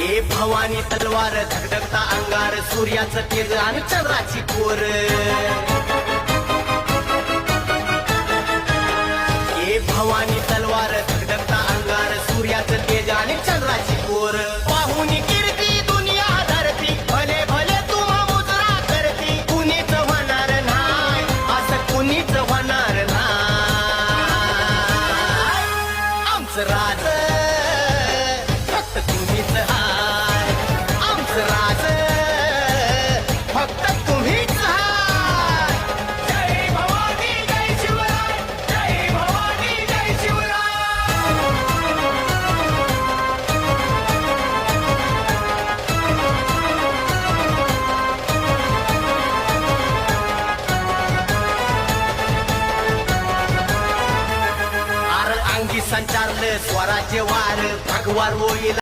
ए भवानी तलवार धगधगता अंगार सूर्याचं तेज आणि चंद्राची कोर ए भवानी तलवार धगधगता अंगार सूर्याचं तेज आणि चंद्राची कोर पाहुनी कीर्ती दुनिया धरती भले भले तुम्हा मुजरा करती कुणीच होणार नाही असं कुणीच होणार नाही आमचं राज फक्त तुम्हीच हाय आमचं राज फक्त तुम्हीच हाय जय भवानी जय शिवराय जय भवानी जय शिवराय आर अंगी संचारलं स्वराज्य वार भगवा रोईल